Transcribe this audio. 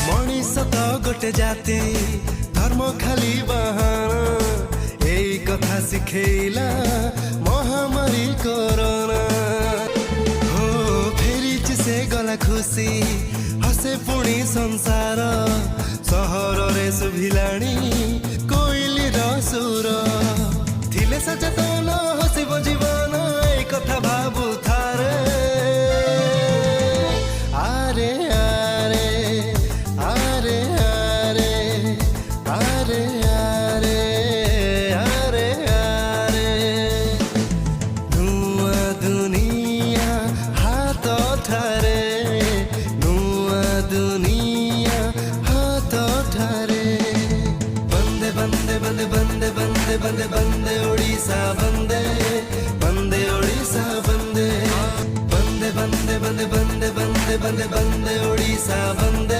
मनीष तो गोटे जाति धर्म खाली बाहाना यही कथा शिखेला महामारी कोरोना हो फेरी से गला खुशी हसे पुणी संसार सहर रे सुभिलाणी कोइली सुर थिले सचेतन हसिब जीवन ए कथा भाबु थारे आरे आरे आरे आरे आरे आरे आरे आरे नुआ दुनिया हाथ ठारे नुआ दुनिया हाथ ठारे बंदे बंदे बंदे बंदे बंदे बंदे बंदे ओडिशा बंदे बंदे ओडिशा बंदे बंदे बंदे बंदे बंदे बंदे बंदे बंदे ओडिशा बंदे